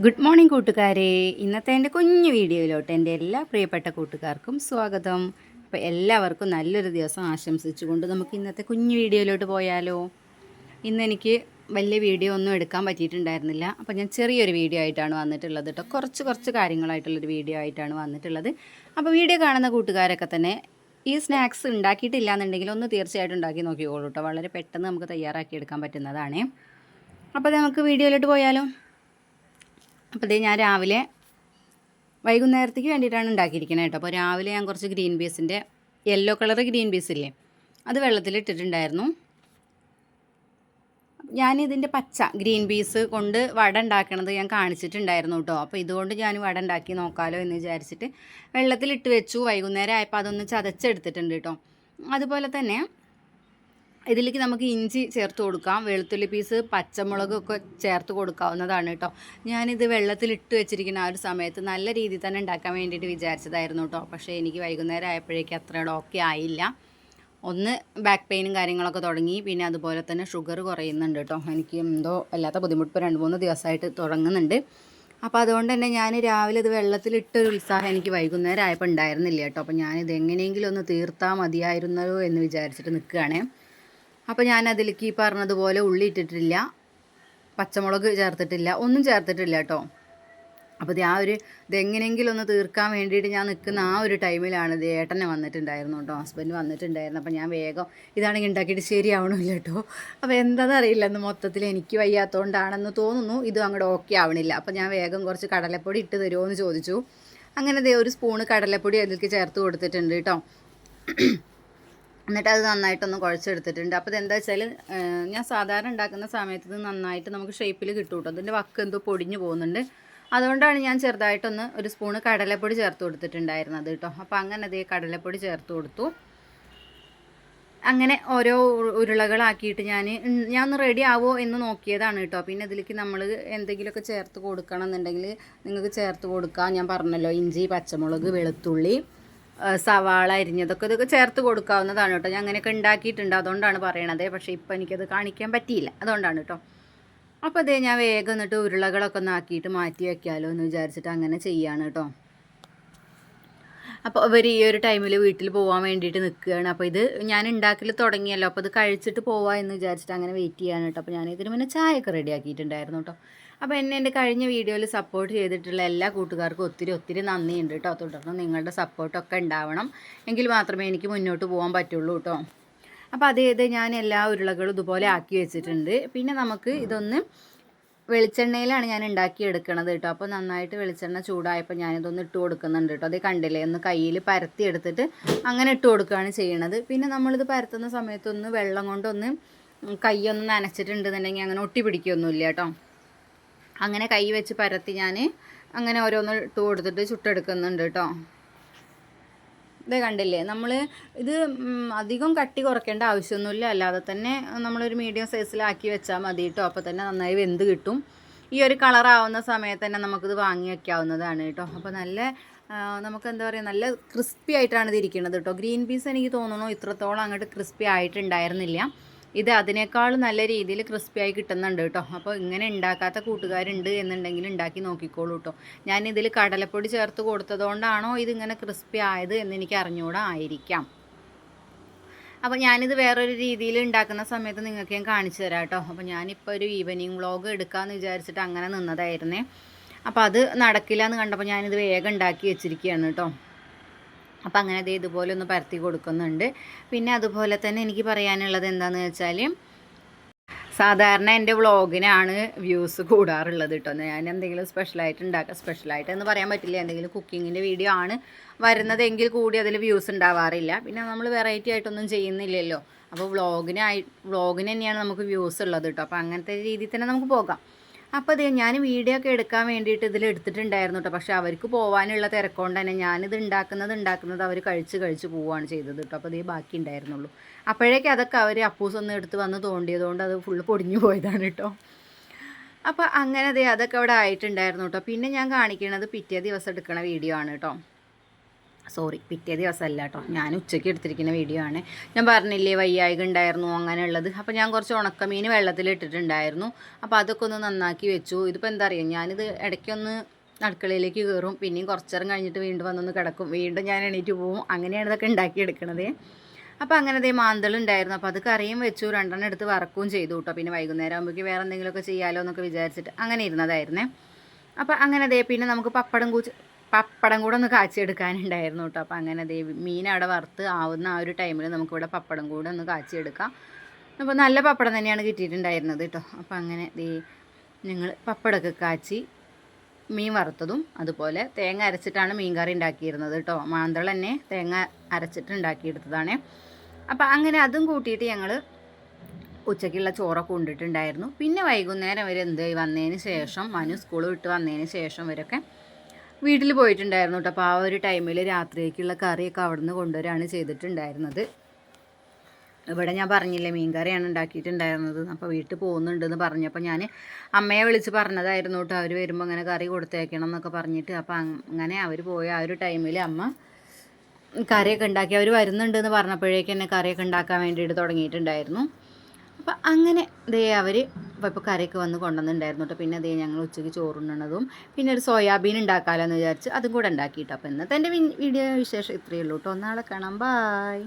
Good morning കൂട്ടുകാരെ. ഇന്നത്തെ എൻ്റെ കുഞ്ഞു വീഡിയോയിലോട്ട് എൻ്റെ എല്ലാ പ്രിയപ്പെട്ട കൂട്ടുകാർക്കും സ്വാഗതം. അപ്പോൾ എല്ലാവർക്കും നല്ലൊരു ദിവസം ആശംസിച്ചുകൊണ്ട് നമുക്ക് ഇന്നത്തെ കുഞ്ഞു വീഡിയോയിലോട്ട് പോയാലോ. ഇന്നെനിക്ക് വലിയ വീഡിയോ ഒന്നും എടുക്കാൻ പറ്റിയിട്ടുണ്ടായിരുന്നില്ല. അപ്പോൾ ഞാൻ ചെറിയൊരു വീഡിയോ ആയിട്ടാണ് വന്നിട്ടുള്ളത് കേട്ടോ. കുറച്ച് കാര്യങ്ങളായിട്ടുള്ളൊരു വീഡിയോ ആയിട്ടാണ് വന്നിട്ടുള്ളത്. അപ്പോൾ വീഡിയോ കാണുന്ന കൂട്ടുകാരൊക്കെ തന്നെ ഈ സ്നാക്സ് ഉണ്ടാക്കിയിട്ടില്ല എന്നുണ്ടെങ്കിൽ ഒന്ന് തീർച്ചയായിട്ടും ഉണ്ടാക്കി നോക്കിക്കോളൂ കേട്ടോ. വളരെ പെട്ടെന്ന് നമുക്ക് തയ്യാറാക്കി എടുക്കാൻ പറ്റുന്നതാണ്. അപ്പോൾ നമുക്ക് വീഡിയോയിലോട്ട് പോയാലോ. അപ്പോൾ ഇത് ഞാൻ രാവിലെ വൈകുന്നേരത്തേക്ക് വേണ്ടിയിട്ടാണ് ഉണ്ടാക്കിയിരിക്കുന്നത് കേട്ടോ. അപ്പോൾ രാവിലെ ഞാൻ കുറച്ച് ഗ്രീൻ പീസിൻ്റെ യെല്ലോ കളർ ഗ്രീൻ പീസ് ഇല്ലേ, അത് വെള്ളത്തിലിട്ടിട്ടുണ്ടായിരുന്നു. ഞാനിതിൻ്റെ പച്ച ഗ്രീൻ പീസ് കൊണ്ട് വട ഉണ്ടാക്കണത് ഞാൻ കാണിച്ചിട്ടുണ്ടായിരുന്നു കേട്ടോ. അപ്പോൾ ഇതുകൊണ്ട് ഞാൻ വട ഉണ്ടാക്കി നോക്കാമല്ലോ എന്ന് വിചാരിച്ചിട്ട് വെള്ളത്തിലിട്ട് വെച്ചു. വൈകുന്നേരം ആയപ്പോൾ അതൊന്ന് ചതച്ചെടുത്തിട്ടുണ്ട് കേട്ടോ. അതുപോലെ തന്നെ ഇതിലേക്ക് നമുക്ക് ഇഞ്ചി ചേർത്ത് കൊടുക്കാം, വെളുത്തുള്ളി പീസ്, പച്ചമുളകൊക്കെ ചേർത്ത് കൊടുക്കാവുന്നതാണ് കേട്ടോ. ഞാനിത് വെള്ളത്തിലിട്ട് വെച്ചിരിക്കുന്ന ആ ഒരു സമയത്ത് നല്ല രീതിയിൽ തന്നെ ഉണ്ടാക്കാൻ വേണ്ടിയിട്ട് വിചാരിച്ചതായിരുന്നു കേട്ടോ. പക്ഷേ എനിക്ക് വൈകുന്നേരം ആയപ്പോഴേക്കും അത്ര ഓക്കെ ആയില്ല. ഒന്ന് ബാക്ക് പെയിനും കാര്യങ്ങളൊക്കെ തുടങ്ങി, പിന്നെ അതുപോലെ തന്നെ ഷുഗർ കുറയുന്നുണ്ട് കേട്ടോ. എനിക്ക് എന്തോ അല്ലാത്ത ബുദ്ധിമുട്ട് 2-3 ദിവസമായിട്ട് തുടങ്ങുന്നുണ്ട്. അപ്പോൾ അതുകൊണ്ട് തന്നെ ഞാൻ രാവിലെ ഇത് വെള്ളത്തിലിട്ടൊരു ഉത്സാഹം എനിക്ക് വൈകുന്നേരം ആയപ്പോൾ ഉണ്ടായിരുന്നില്ല കേട്ടോ. അപ്പോൾ ഞാനിത് എങ്ങനെയെങ്കിലും ഒന്ന് തീർത്താൽ മതിയായിരുന്നല്ലോ എന്ന് വിചാരിച്ചിട്ട് നിൽക്കുകയാണ്. അപ്പോൾ ഞാൻ അതിലേക്ക് ഈ പറഞ്ഞതുപോലെ ഉള്ളി ഇട്ടിട്ടില്ല, പച്ചമുളക് ചേർത്തിട്ടില്ല, ഒന്നും ചേർത്തിട്ടില്ല കേട്ടോ. അപ്പോൾ ഇതെങ്ങനെയെങ്കിലും ഒന്ന് തീർക്കാൻ വേണ്ടിയിട്ട് ഞാൻ നിൽക്കുന്ന ആ ഒരു ടൈമിലാണ് ഇത് ഏട്ടനെ വന്നിട്ടുണ്ടായിരുന്നു കേട്ടോ, ഹസ്ബൻഡ് വന്നിട്ടുണ്ടായിരുന്നു. അപ്പോൾ ഞാൻ വേഗം ഇതാണെങ്കിൽ ഉണ്ടാക്കിയിട്ട് ശരിയാവണില്ല കേട്ടോ. അപ്പോൾ എന്താണെന്ന് അറിയില്ല, എന്ന് മൊത്തത്തിൽ എനിക്ക് വയ്യാത്തതുകൊണ്ടാണെന്ന് തോന്നുന്നു ഇത് അങ്ങോട്ട് ഓക്കെ ആവണില്ല. അപ്പോൾ ഞാൻ വേഗം കുറച്ച് കടലപ്പൊടി ഇട്ട് തരുമോ എന്ന് ചോദിച്ചു. അങ്ങനെ ഒരു സ്പൂണ് കടലപ്പൊടി അതിലേക്ക് ചേർത്ത് കൊടുത്തിട്ടുണ്ട് കേട്ടോ. എന്നിട്ട് അത് നന്നായിട്ടൊന്ന് കുഴച്ചെടുത്തിട്ടുണ്ട്. അപ്പോൾ ഇതെന്താ വെച്ചാൽ ഞാൻ സാധാരണ ഉണ്ടാക്കുന്ന സമയത്ത് ഇത് നന്നായിട്ട് നമുക്ക് ഷേപ്പിൽ കിട്ടും കേട്ടോ. അതിൻ്റെ വക്ക് എന്തോ പൊടിഞ്ഞു പോകുന്നുണ്ട്. അതുകൊണ്ടാണ് ഞാൻ ചെറുതായിട്ടൊന്ന് ഒരു സ്പൂണ് കടലപ്പൊടി ചേർത്ത് കൊടുത്തിട്ടുണ്ടായിരുന്നത് കേട്ടോ. അപ്പോൾ അങ്ങനെ അതേ കടലപ്പൊടി ചേർത്ത് കൊടുത്തു. അങ്ങനെ ഓരോ ഉരുളകളാക്കിയിട്ട് ഞാൻ ഒന്ന് റെഡി ആവുമോ എന്ന് നോക്കിയതാണ് കേട്ടോ. പിന്നെ ഇതിലേക്ക് നമ്മൾ എന്തെങ്കിലുമൊക്കെ ചേർത്ത് കൊടുക്കണം എന്നുണ്ടെങ്കിൽ നിങ്ങൾക്ക് ചേർത്ത് കൊടുക്കാം. ഞാൻ പറഞ്ഞല്ലോ, ഇഞ്ചി, പച്ചമുളക്, വെളുത്തുള്ളി, സവാള അരിഞ്ഞതൊക്കെ ഇതൊക്കെ ചേർത്ത് കൊടുക്കാവുന്നതാണ് കേട്ടോ. ഞാൻ അങ്ങനെയൊക്കെ ഉണ്ടാക്കിയിട്ടുണ്ട്, അതുകൊണ്ടാണ് പറയണത്. പക്ഷേ ഇപ്പോൾ എനിക്കത് കാണിക്കാൻ പറ്റിയില്ല, അതുകൊണ്ടാണ് കേട്ടോ. അപ്പോൾ അതേ ഞാൻ വേഗം എന്നിട്ട് ഉരുളകളൊക്കെ ഒന്ന് ആക്കിയിട്ട് മാറ്റി വയ്ക്കാമല്ലോ എന്ന് വിചാരിച്ചിട്ട് അങ്ങനെ ചെയ്യാണ് കേട്ടോ. അപ്പോൾ അവർ ഈ ഒരു ടൈമിൽ വീട്ടിൽ പോകാൻ വേണ്ടിയിട്ട് നിൽക്കുകയാണ്. അപ്പോൾ ഇത് ഞാൻ ഉണ്ടാക്കൽ തുടങ്ങിയല്ലോ, അപ്പോൾ ഇത് കഴിച്ചിട്ട് പോവാം എന്ന് വിചാരിച്ചിട്ട് അങ്ങനെ വെയിറ്റ് ചെയ്യാണ് കേട്ടോ. അപ്പോൾ ഞാൻ ഇതിന് മുന്നേ ചായയൊക്കെ റെഡി ആക്കിയിട്ടുണ്ടായിരുന്നു കേട്ടോ. അപ്പോൾ എൻ്റെ കഴിഞ്ഞ വീഡിയോയിൽ സപ്പോർട്ട് ചെയ്തിട്ടുള്ള എല്ലാ കൂട്ടുകാർക്കും ഒത്തിരി നന്ദിയുണ്ട് കേട്ടോ. തുടർന്ന് നിങ്ങളുടെ സപ്പോർട്ടൊക്കെ ഉണ്ടാവണം, എങ്കിൽ മാത്രമേ എനിക്ക് മുന്നോട്ട് പോകാൻ പറ്റുള്ളൂ കേട്ടോ. അപ്പോൾ അതേ ഞാൻ എല്ലാ ഉരുളകളും ഇതുപോലെ ആക്കി വെച്ചിട്ടുണ്ട്. പിന്നെ നമുക്ക് ഇതൊന്ന് വെളിച്ചെണ്ണയിലാണ് ഞാൻ ഉണ്ടാക്കിയെടുക്കണത് കേട്ടോ. അപ്പോൾ നന്നായിട്ട് വെളിച്ചെണ്ണ ചൂടായപ്പോൾ ഞാനിതൊന്ന് ഇട്ട് കൊടുക്കുന്നുണ്ട് കേട്ടോ. അത് കണ്ടില്ലേ, ഒന്ന് കയ്യിൽ പരത്തി എടുത്തിട്ട് അങ്ങനെ ഇട്ട് കൊടുക്കുകയാണ് ചെയ്യണത്. പിന്നെ നമ്മളിത് പരത്തുന്ന സമയത്തൊന്ന് വെള്ളം കൊണ്ടൊന്ന് കൈയൊന്ന് നനച്ചിട്ടുണ്ടെന്നുണ്ടെങ്കിൽ അങ്ങനെ ഒട്ടി പിടിക്കുകയൊന്നുമില്ല കേട്ടോ. അങ്ങനെ കൈ വെച്ച് പരത്തി ഞാൻ അങ്ങനെ ഓരോന്ന് ഇട്ട് കൊടുത്തിട്ട് ചുട്ടെടുക്കുന്നുണ്ട് കേട്ടോ. ഇത് കണ്ടില്ലേ, നമ്മൾ ഇത് അധികം കട്ടി കുറയ്ക്കേണ്ട ആവശ്യമൊന്നുമില്ല. അല്ലാതെ തന്നെ നമ്മളൊരു മീഡിയം സൈസിലാക്കി വെച്ചാൽ മതി കേട്ടോ. അപ്പോൾ തന്നെ നന്നായി വെന്ത് കിട്ടും. ഈ ഒരു കളറാവുന്ന സമയത്ത് തന്നെ നമുക്കിത് വാങ്ങി വയ്ക്കാവുന്നതാണ് കേട്ടോ. അപ്പോൾ നമുക്ക് എന്താ പറയുക, നല്ല ക്രിസ്പി ആയിട്ടാണ് ഇത് ഇരിക്കുന്നത് കേട്ടോ. ഗ്രീൻ പീസ് എനിക്ക് തോന്നുന്നു ഇത്രത്തോളം അങ്ങോട്ട് ക്രിസ്പി ആയിട്ടുണ്ടായിരുന്നില്ല. ഇത് അതിനേക്കാൾ നല്ല രീതിയിൽ ക്രിസ്പിയായി കിട്ടുന്നുണ്ട് കേട്ടോ. അപ്പോൾ ഇങ്ങനെ ഉണ്ടാക്കാത്ത കൂട്ടുകാരുണ്ട് എന്നുണ്ടെങ്കിൽ ഉണ്ടാക്കി നോക്കിക്കോളൂ കേട്ടോ. ഞാനിതിൽ കടലപ്പൊടി ചേർത്ത് കൊടുത്തതുകൊണ്ടാണോ ഇതിങ്ങനെ ക്രിസ്പി ആയത് എന്നെനിക്ക് അറിഞ്ഞുകൂടാ, ആയിരിക്കാം. അപ്പോൾ ഞാനിത് വേറൊരു രീതിയിൽ ഉണ്ടാക്കുന്ന സമയത്ത് നിങ്ങൾക്ക് ഞാൻ കാണിച്ചു തരാം കേട്ടോ. അപ്പോൾ ഞാനിപ്പോൾ ഒരു ഈവനിങ് വ്ളോഗ് എടുക്കാമെന്ന് വിചാരിച്ചിട്ട് അങ്ങനെ നിന്നതായിരുന്നേ. അപ്പോൾ അത് നടക്കില്ല എന്ന് കണ്ടപ്പോൾ ഞാനിത് വേഗം ഉണ്ടാക്കി വെച്ചിരിക്കുകയാണ് കേട്ടോ. അപ്പോൾ അങ്ങനെ ഇതുപോലെ ഒന്ന് പരത്തി കൊടുക്കുന്നുണ്ട്. പിന്നെ അതുപോലെ തന്നെ എനിക്ക് പറയാനുള്ളത് എന്താണെന്ന് വെച്ചാൽ, സാധാരണ എൻ്റെ വ്ളോഗിനാണ് വ്യൂസ് കൂടാറുള്ളത് കേട്ടോ. ഞാൻ എന്തെങ്കിലും സ്പെഷ്യലായിട്ട് എന്ന് പറയാൻ പറ്റില്ല, എന്തെങ്കിലും കുക്കിങ്ങിൻ്റെ വീഡിയോ ആണ് വരുന്നതെങ്കിൽ കൂടി അതിൽ വ്യൂസ് ഉണ്ടാവാറില്ല. പിന്നെ നമ്മൾ വെറൈറ്റി ആയിട്ടൊന്നും ചെയ്യുന്നില്ലല്ലോ. അപ്പോൾ വ്ളോഗിന് തന്നെയാണ് നമുക്ക് വ്യൂസ് ഉള്ളത് കേട്ടോ. അപ്പോൾ അങ്ങനത്തെ രീതിയിൽ തന്നെ നമുക്ക് പോകാം. അപ്പോൾ ഞാൻ വീഡിയോ ഒക്കെ എടുക്കാൻ വേണ്ടിയിട്ട് ഇതിൽ എടുത്തിട്ടുണ്ടായിരുന്നു കേട്ടോ. പക്ഷേ അവർക്ക് പോകാനുള്ള തിരക്കൊണ്ട് തന്നെ ഞാനിത് ഉണ്ടാക്കുന്നത് അവർ കഴിച്ച് പോവുകയാണ് ചെയ്തത് കേട്ടോ. അപ്പോൾ ബാക്കി ഉണ്ടായിരുന്നുള്ളൂ. അപ്പോഴേക്കും അതൊക്കെ അവർ അപ്പൂസ് ഒന്ന് എടുത്ത് വന്ന് തോണ്ടിയതുകൊണ്ട് അത് ഫുള്ള് പൊടിഞ്ഞു പോയതാണ് കേട്ടോ. അപ്പോൾ അങ്ങനെ അതൊക്കെ അവിടെ ആയിട്ടുണ്ടായിരുന്നു കേട്ടോ. പിന്നെ ഞാൻ കാണിക്കുന്നത് പിറ്റേ ദിവസം എടുക്കണ വീഡിയോ ആണ് കേട്ടോ. സോറി, പിറ്റേ ദിവസമല്ല കേട്ടോ, ഞാൻ ഉച്ചയ്ക്ക് എടുത്തിരിക്കുന്ന വീഡിയോ ആണ്. ഞാൻ പറഞ്ഞില്ലേ വയ്യായിക ഉണ്ടായിരുന്നു അങ്ങനെയുള്ളത്. അപ്പോൾ ഞാൻ കുറച്ച് ഉണക്കമീൻ വെള്ളത്തിലിട്ടിട്ടുണ്ടായിരുന്നു. അപ്പോൾ അതൊക്കെ ഒന്ന് നന്നാക്കി വെച്ചു. ഇതിപ്പോൾ എന്താ അറിയുക, ഞാനിത് ഇടയ്ക്കൊന്ന് അടുക്കളയിലേക്ക് കയറും, പിന്നെയും കുറച്ചേരം കഴിഞ്ഞിട്ട് വീണ്ടും വന്നൊന്ന് കിടക്കും, വീണ്ടും ഞാൻ എണീറ്റ് പോവും. അങ്ങനെയാണ് ഇതൊക്കെ ഉണ്ടാക്കിയെടുക്കണത്. അപ്പോൾ അങ്ങനെ ദേ മാന്തളുണ്ടായിരുന്നു. അപ്പോൾ അത് കറിയും വെച്ചു, 2 എടുത്ത് വറക്കുകയും ചെയ്തു കേട്ടോ. പിന്നെ വൈകുന്നേരം ആകുമ്പോഴേക്ക് വേറെ എന്തെങ്കിലുമൊക്കെ ചെയ്യാമല്ലോ എന്നൊക്കെ വിചാരിച്ചിട്ട് അങ്ങനെ ഇരുന്നതായിരുന്നേ. അപ്പോൾ അങ്ങനെ ദേ പിന്നെ നമുക്ക് പപ്പടം കൂടെ ഒന്ന് കാച്ചിയെടുക്കാനുണ്ടായിരുന്നു കേട്ടോ. അപ്പോൾ അങ്ങനെ ദേ മീൻ അവിടെ വറുത്ത് ആവുന്ന ആ ഒരു ടൈമിൽ നമുക്കിവിടെ പപ്പടം കൂടെ ഒന്ന് കാച്ചിയെടുക്കാം. അപ്പോൾ നല്ല പപ്പടം തന്നെയാണ് കിട്ടിയിട്ടുണ്ടായിരുന്നത് കേട്ടോ. അപ്പോൾ അങ്ങനെ ദേ ഞങ്ങൾ പപ്പടമൊക്കെ കാച്ചി മീൻ വറുത്തതും അതുപോലെ തേങ്ങ അരച്ചിട്ടാണ് മീൻ കറി ഉണ്ടാക്കിയിരുന്നത് കേട്ടോ. മാന്തൾ തന്നെ തേങ്ങ അരച്ചിട്ട് ഉണ്ടാക്കിയെടുത്തതാണ്. അപ്പോൾ അങ്ങനെ അതും കൂട്ടിയിട്ട് ഞങ്ങൾ ഉച്ചയ്ക്കുള്ള ചോറൊക്കെ കൊണ്ടിട്ടുണ്ടായിരുന്നു. പിന്നെ വൈകുന്നേരം വരെ വന്നതിന് ശേഷം മനു സ്കൂൾ വിട്ട് വന്നതിന് ശേഷം വരെയൊക്കെ വീട്ടിൽ പോയിട്ടുണ്ടായിരുന്നു കേട്ടോ. അപ്പോൾ ആ ഒരു ടൈമിൽ രാത്രിയേക്കുള്ള കറിയൊക്കെ അവിടെ നിന്ന് കൊണ്ടുവരികയാണ് ചെയ്തിട്ടുണ്ടായിരുന്നത്. ഇവിടെ ഞാൻ പറഞ്ഞില്ലേ മീൻ കറിയാണ് ഉണ്ടാക്കിയിട്ടുണ്ടായിരുന്നത്. അപ്പോൾ വീട്ടിൽ പോകുന്നുണ്ടെന്ന് പറഞ്ഞപ്പോൾ ഞാൻ അമ്മയെ വിളിച്ച് പറഞ്ഞതായിരുന്നു കേട്ടോ, അവർ വരുമ്പോൾ അങ്ങനെ കറി കൊടുത്തേക്കണം എന്നൊക്കെ പറഞ്ഞിട്ട്. അപ്പോൾ അങ്ങനെ അവർ പോയ ആ ഒരു ടൈമിൽ അമ്മ കറിയൊക്കെ ഉണ്ടാക്കി, അവർ വരുന്നുണ്ടെന്ന് പറഞ്ഞപ്പോഴേക്ക് തന്നെ കറിയൊക്കെ ഉണ്ടാക്കാൻ വേണ്ടിയിട്ട് തുടങ്ങിയിട്ടുണ്ടായിരുന്നു. അപ്പം അങ്ങനെ അവർ ഇപ്പോൾ കറിയൊക്കെ വന്ന് കൊണ്ടുവന്നിട്ടുണ്ടായിരുന്നു കേട്ടോ. പിന്നെ ഞങ്ങൾ ഉച്ചയ്ക്ക് ചോറുണ്ണണതും പിന്നെ ഒരു സോയാബീൻ ഉണ്ടാക്കാമല്ലോ എന്ന് വിചാരിച്ച് അതും കൂടെ ഉണ്ടാക്കിയിട്ടോ. അപ്പോൾ ഇന്നത്തെ എൻ്റെ വീഡിയോ വിശേഷം ഇത്രയേ ഉള്ളൂ കേട്ടോ. നാളെ കാണാം, ബായ്.